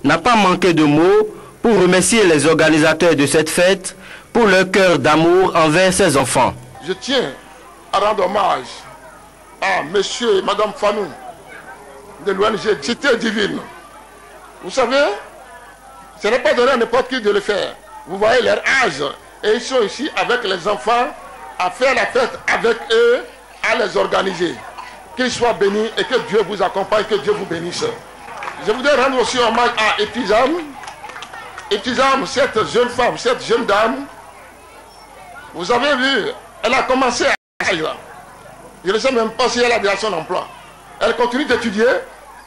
n'a pas manqué de mots pour remercier les organisateurs de cette fête pour leur cœur d'amour envers ses enfants. Je tiens à rendre hommage à monsieur et madame Fanou de l'ONG Cité Divine. Vous savez, ce n'est pas donné à n'importe qui de le faire. Vous voyez leur âge et ils sont ici avec les enfants à faire la fête avec eux, à les organiser. Qu'ils soient bénis et que Dieu vous accompagne, que Dieu vous bénisse. Je voudrais rendre aussi hommage à Etisam. Etisam, cette jeune femme, cette jeune dame, vous avez vu, elle a commencé à travailler. Je ne sais même pas si elle a déjà son emploi. Elle continue d'étudier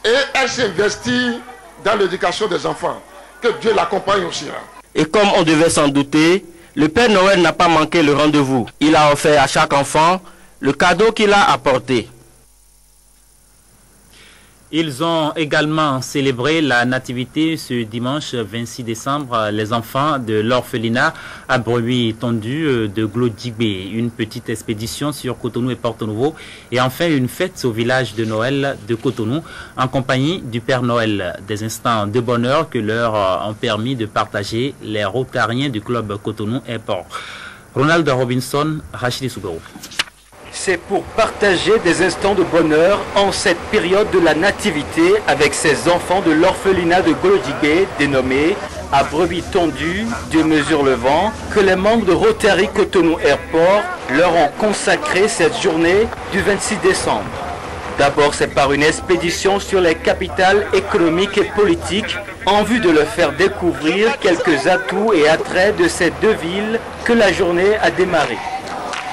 et elle s'investit dans l'éducation des enfants. Que Dieu l'accompagne aussi. Et comme on devait s'en douter, le Père Noël n'a pas manqué le rendez-vous. Il a offert à chaque enfant le cadeau qu'il a apporté. Ils ont également célébré la nativité ce dimanche 26 décembre. Les enfants de l'orphelinat à Brebis Tondu de Glodjigbe, une petite expédition sur Cotonou et Porto Novo et enfin une fête au village de Noël de Cotonou en compagnie du Père Noël. Des instants de bonheur que leur ont permis de partager les Rotariens du club Cotonou Airport. Ronald Robinson, Rachidi Sougaro. C'est pour partager des instants de bonheur en cette période de la nativité avec ces enfants de l'orphelinat de Glodjigbe, dénommé à Brebis Tondu, Dieu mesure le vent, que les membres de Rotary Cotonou Airport leur ont consacré cette journée du 26 décembre. D'abord, c'est par une expédition sur les capitales économiques et politiques en vue de leur faire découvrir quelques atouts et attraits de ces deux villes que la journée a démarré.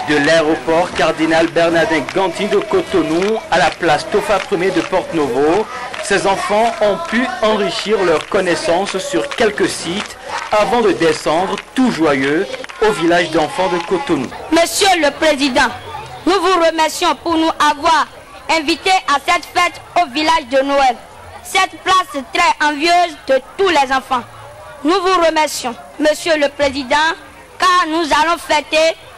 De l'aéroport Cardinal Bernardin Gantin de Cotonou à la place Tofa Ier de Porto Novo, ces enfants ont pu enrichir leurs connaissances sur quelques sites avant de descendre tout joyeux au village d'enfants de Cotonou. Monsieur le Président, nous vous remercions pour nous avoir invités à cette fête au village de Noël. Cette place très envieuse de tous les enfants. Nous vous remercions, Monsieur le Président, car nous allons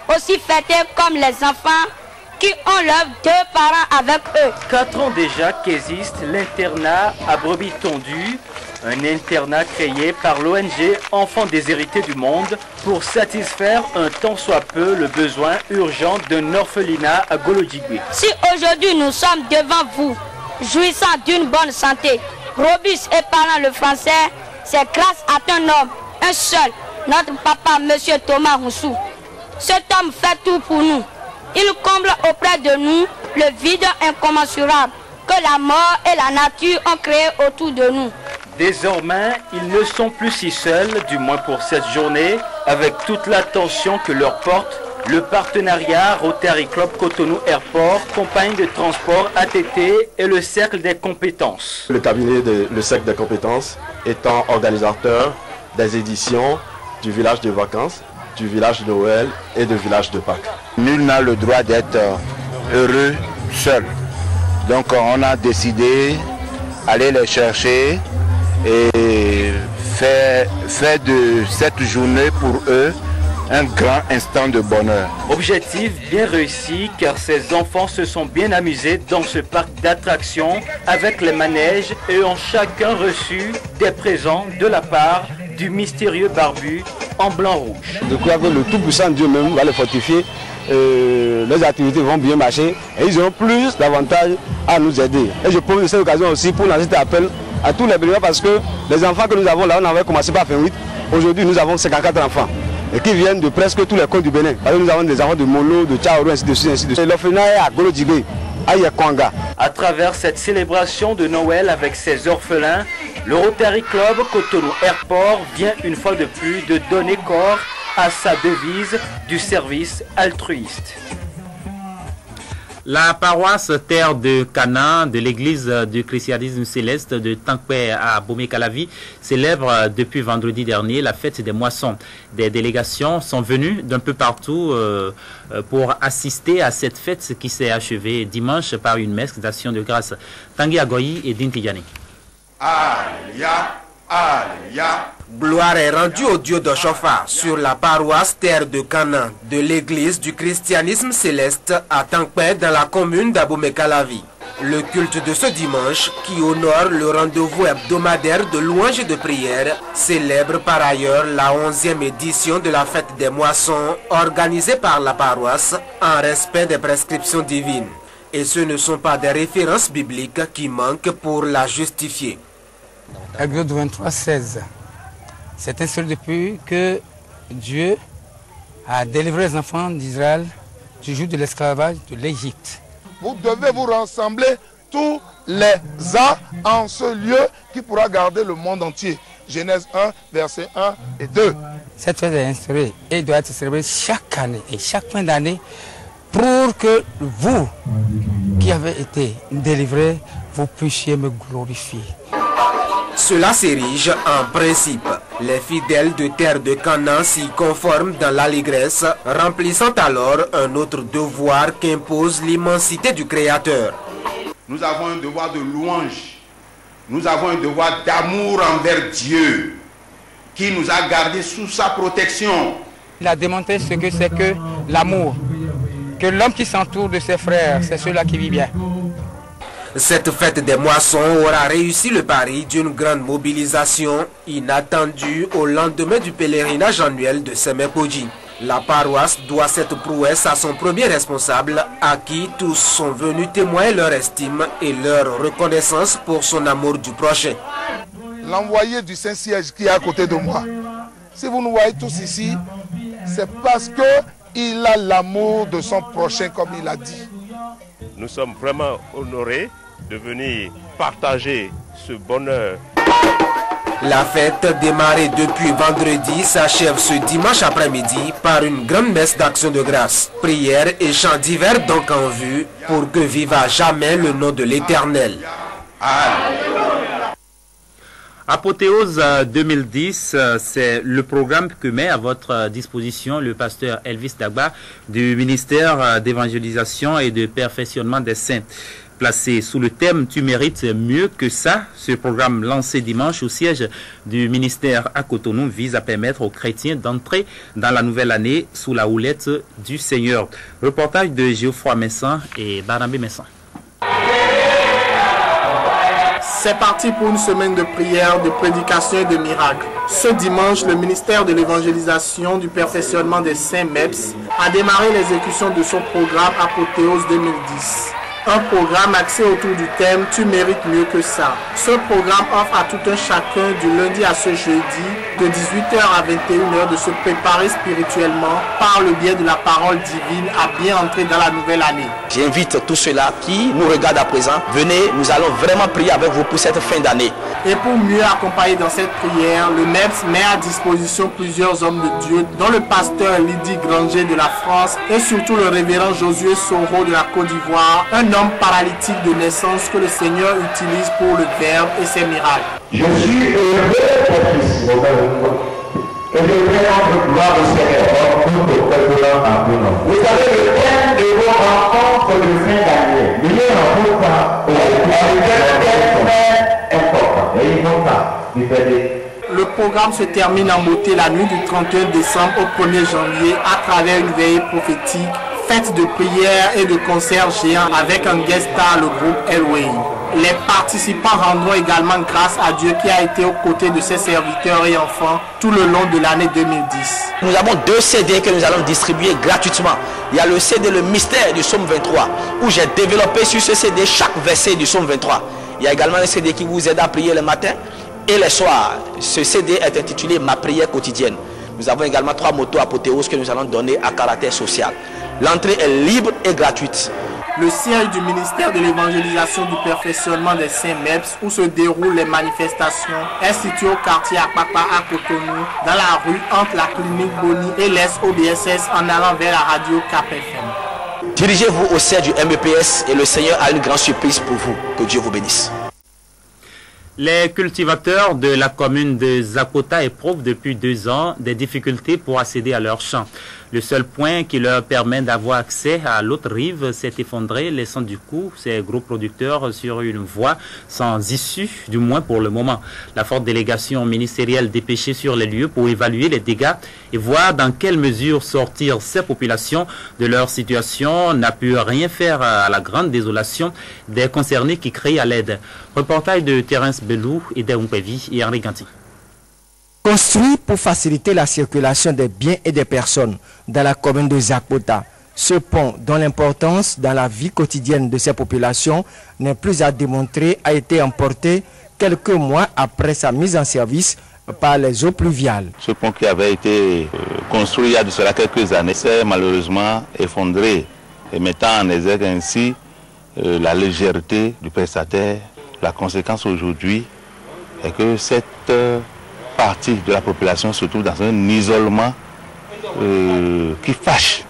aussi fêter comme les enfants qui ont leurs deux parents avec eux. 4 ans déjà qu'existe l'internat à Brebis Tondu, un internat créé par l'ONG Enfants déshérités du monde pour satisfaire un tant soit peu le besoin urgent d'un orphelinat à Glodjigbe. Si aujourd'hui nous sommes devant vous, jouissant d'une bonne santé, robuste et parlant le français, c'est grâce à un homme, un seul, notre papa, Monsieur Thomas Roussou. Cet homme fait tout pour nous. Il comble auprès de nous le vide incommensurable que la mort et la nature ont créé autour de nous. Désormais, ils ne sont plus si seuls, du moins pour cette journée, avec toute l'attention que leur porte le partenariat Rotary Club Cotonou Airport, compagnie de transport ATT et le Cercle des compétences. Le cabinet de le Cercle des compétences étant organisateur des éditions du village de vacances, du village de Noël et du village de Pâques. Nul n'a le droit d'être heureux seul. Donc on a décidé d'aller les chercher et faire de cette journée pour eux un grand instant de bonheur. Objectif bien réussi car ces enfants se sont bien amusés dans ce parc d'attractions avec les manèges et ont chacun reçu des présents de la part du mystérieux barbu en blanc-rouge. Je crois que le tout-puissant Dieu même va les fortifier, les activités vont bien marcher et ils auront plus d'avantages à nous aider. Et je profite de cette occasion aussi pour lancer cet appel à tous les bénévoles parce que les enfants que nous avons là, on avait commencé par faire 8. Aujourd'hui, nous avons 54 enfants et qui viennent de presque tous les coins du Bénin. Parce que nous avons des enfants de Molo, de Tchaourou, ainsi de suite, ainsi de suite. L'orphelinat est à Glodjigbe, à Yekwanga. À travers cette célébration de Noël avec ses orphelins, le Rotary Club Cotonou Airport vient une fois de plus de donner corps à sa devise du service altruiste. La paroisse Terre de Canaan de l'église du christianisme céleste de Tankwe à Bomé-Calavi célèbre depuis vendredi dernier la fête des moissons. Des délégations sont venues d'un peu partout pour assister à cette fête qui s'est achevée dimanche par une messe d'action de grâce. Tanguy Agoyi et Dintijani. Alléluia, Alléluia. Gloire est rendue au Dieu de Chofa sur la paroisse Terre de Canaan de l'église du christianisme céleste à Tankwe dans la commune d'Abomey-Calavi. Le culte de ce dimanche, qui honore le rendez-vous hebdomadaire de louange et de prière, célèbre par ailleurs la 11e édition de la fête des moissons organisée par la paroisse en respect des prescriptions divines. Et ce ne sont pas des références bibliques qui manquent pour la justifier. Exode 23, 16. C'est ainsi depuis que Dieu a délivré les enfants d'Israël du joug de l'esclavage de l'Égypte. Vous devez vous rassembler tous les ans en ce lieu qui pourra garder le monde entier. Genèse 1, versets 1 et 2. Cette fête est instaurée et doit être célébrée chaque année et chaque fin d'année pour que vous, qui avez été délivrés, vous puissiez me glorifier. Cela s'érige en principe. Les fidèles de terre de Canaan s'y conforment dans l'allégresse, remplissant alors un autre devoir qu'impose l'immensité du Créateur. Nous avons un devoir de louange. Nous avons un devoir d'amour envers Dieu, qui nous a gardés sous sa protection. Il a démontré ce que c'est que l'amour, que l'homme qui s'entoure de ses frères, c'est celui-là qui vit bien. Cette fête des moissons aura réussi le pari d'une grande mobilisation inattendue au lendemain du pèlerinage annuel de Semepoji. La paroisse doit cette prouesse à son premier responsable, à qui tous sont venus témoigner leur estime et leur reconnaissance pour son amour du prochain. L'envoyé du Saint-Siège qui est à côté de moi, si vous nous voyez tous ici, c'est parce qu'il a l'amour de son prochain comme il a dit. Nous sommes vraiment honorés de venir partager ce bonheur. La fête démarrée depuis vendredi s'achève ce dimanche après-midi par une grande messe d'action de grâce. Prières et chants divers donc en vue pour que vive à jamais le nom de l'Éternel. Apothéose 2010, c'est le programme que met à votre disposition le pasteur Elvis Dagba du ministère d'évangélisation et de perfectionnement des saints. Placé sous le thème « Tu mérites mieux que ça », ce programme lancé dimanche au siège du ministère à Cotonou vise à permettre aux chrétiens d'entrer dans la nouvelle année sous la houlette du Seigneur. Reportage de Geoffroy Messan et Barnabé Messan. C'est parti pour une semaine de prière, de prédication et de miracles. Ce dimanche, le ministère de l'évangélisation du perfectionnement des saints MEPS a démarré l'exécution de son programme Apothéose 2010. Un programme axé autour du thème « Tu mérites mieux que ça ». Ce programme offre à tout un chacun du lundi à ce jeudi, de 18h à 21h, de se préparer spirituellement par le biais de la parole divine à bien entrer dans la nouvelle année. J'invite tous ceux-là qui nous regardent à présent, venez, nous allons vraiment prier avec vous pour cette fin d'année. Et pour mieux accompagner dans cette prière, le MEPS met à disposition plusieurs hommes de Dieu, dont le pasteur Lydie Granger de la France et surtout le révérend Josué Soro de la Côte d'Ivoire, un homme paralytique de naissance que le Seigneur utilise pour le Verbe et ses miracles. Je suis heureux, mon fils, et je vais rendre gloire au Seigneur pour le peuple à vous. Vous avez le thème de vos rencontres de fin d'année. Il y a un beau temps, très important. Et il faut pas lui faire. Le programme se termine en beauté la nuit du 31 décembre au 1er janvier à travers une veillée prophétique, fête de prière et de concerts géants avec un guest star, le groupe Elway. Les participants rendront également grâce à Dieu qui a été aux côtés de ses serviteurs et enfants tout le long de l'année 2010. Nous avons 2 CD que nous allons distribuer gratuitement. Il y a le CD Le Mystère du Psaume 23 où j'ai développé sur ce CD chaque verset du Psaume 23. Il y a également un CD qui vous aide à prier le matin et le soir. Ce CD est intitulé Ma prière quotidienne. Nous avons également 3 motos apothéoses que nous allons donner à caractère social. L'entrée est libre et gratuite. Le siège du ministère de l'évangélisation du perfectionnement des saints MEPS, où se déroulent les manifestations, est situé au quartier Akpakpa à Cotonou, dans la rue entre la clinique Boni et l'SOBSS en allant vers la radio Cap FM. Dirigez-vous au siège du MEPS et le Seigneur a une grande surprise pour vous. Que Dieu vous bénisse. Les cultivateurs de la commune de Zakota éprouvent depuis 2 ans des difficultés pour accéder à leurs champs. Le seul point qui leur permet d'avoir accès à l'autre rive s'est effondré, laissant du coup ces gros producteurs sur une voie sans issue, du moins pour le moment. La forte délégation ministérielle dépêchée sur les lieux pour évaluer les dégâts et voir dans quelle mesure sortir ces populations de leur situation n'a pu rien faire à la grande désolation des concernés qui crient à l'aide. Reportage de Terence Belou, Eder Mpevi et Henri Ganti. Construit pour faciliter la circulation des biens et des personnes dans la commune de Zakpota, ce pont, dont l'importance dans la vie quotidienne de ces populations n'est plus à démontrer, a été emporté quelques mois après sa mise en service par les eaux pluviales. Ce pont qui avait été construit il y a de cela quelques années s'est malheureusement effondré et mettant en exergue ainsi la légèreté du prestataire. La conséquence aujourd'hui est que cette partie de la population se trouve dans un isolement qui fâche.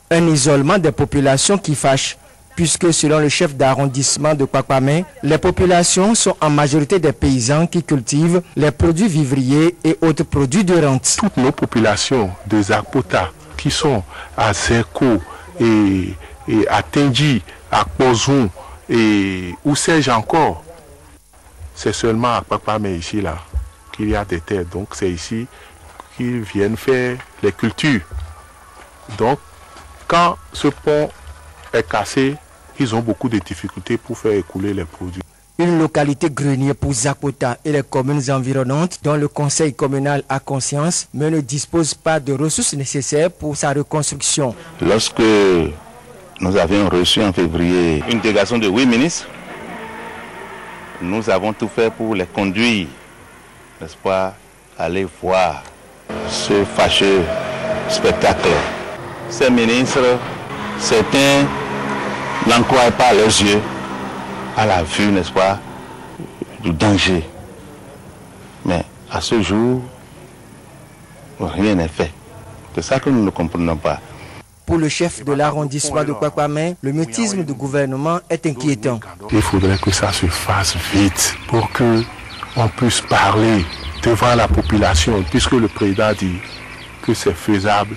Un isolement des populations qui fâche, puisque selon le chef d'arrondissement de Kwakpamé, les populations sont en majorité des paysans qui cultivent les produits vivriers et autres produits de rente. Toutes nos populations de Zakpota qui sont à Zeko et à Tenji, à Pozon et où sais-je encore, c'est seulement à Kwakpamé ici là qu'il y a des terres. Donc c'est ici qu'ils viennent faire les cultures. Donc quand ce pont est cassé, ils ont beaucoup de difficultés pour faire écouler les produits. Une localité grenier pour Zakpota et les communes environnantes dont le conseil communal a conscience mais ne dispose pas de ressources nécessaires pour sa reconstruction. Lorsque nous avions reçu en février une délégation de 8 ministres, nous avons tout fait pour les conduire, n'est-ce pas, aller voir ce fâcheux spectacle. Ces ministres, certains n'en croient pas leurs yeux à la vue, n'est-ce pas, du danger. Mais à ce jour, rien n'est fait. C'est ça que nous ne comprenons pas. Pour le chef de l'arrondissement de Kwakpamé, le mutisme du gouvernement est inquiétant. Il faudrait que ça se fasse vite pour qu'on puisse parler devant la population, puisque le président dit que c'est faisable,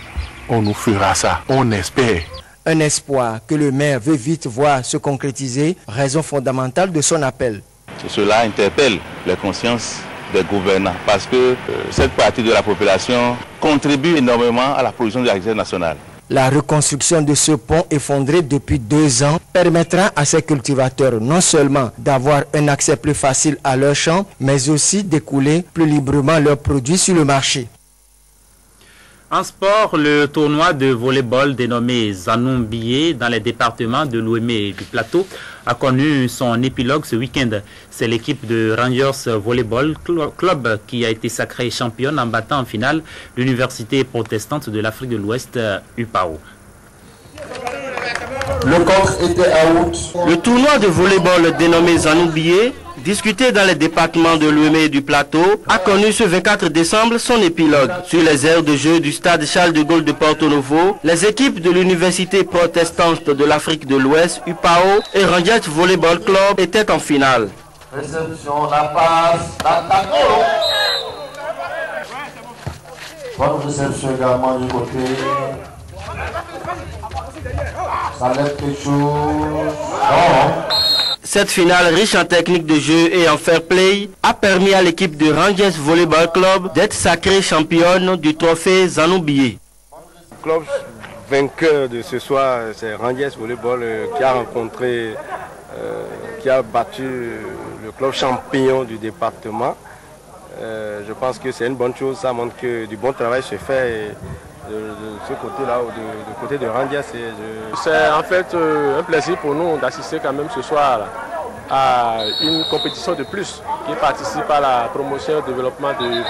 on nous fera ça, on espère. Un espoir que le maire veut vite voir se concrétiser, raison fondamentale de son appel. Cela interpelle les consciences des gouvernants parce que cette partie de la population contribue énormément à la production de l'agriculture nationale. La reconstruction de ce pont effondré depuis 2 ans permettra à ces cultivateurs non seulement d'avoir un accès plus facile à leurs champs, mais aussi d'écouler plus librement leurs produits sur le marché. En sport, le tournoi de volleyball dénommé Zanumbié dans les départements de l'Ouémé et du Plateau a connu son épilogue ce week-end. C'est l'équipe de Rangers Volleyball Club qui a été sacrée championne en battant en finale l'Université protestante de l'Afrique de l'Ouest, UPAO. Le contre était out. Le tournoi de volleyball dénommé Zanumbié, discuté dans les départements de l'Ouémé et du Plateau, a connu ce 24 décembre son épilogue. Sur les aires de jeu du stade Charles de Gaulle de Porto Novo, les équipes de l'Université protestante de l'Afrique de l'Ouest, UPAO, et Rangers Volleyball Club étaient en finale. Réception, la passe, l'attaque. Bonne réception également du côté. Ça lève quelque chose. Non. Cette finale riche en technique de jeu et en fair play a permis à l'équipe de Rangers Volleyball Club d'être sacrée championne du trophée Zanumbié. Le club vainqueur de ce soir, c'est Rangers Volleyball qui a rencontré, qui a battu le club champion du département. Je pense que c'est une bonne chose, ça montre que du bon travail se fait. Et de ce côté-là, du côté de Rangers, c'est en fait un plaisir pour nous d'assister quand même ce soir à une compétition de plus qui participe à la promotion et au développement de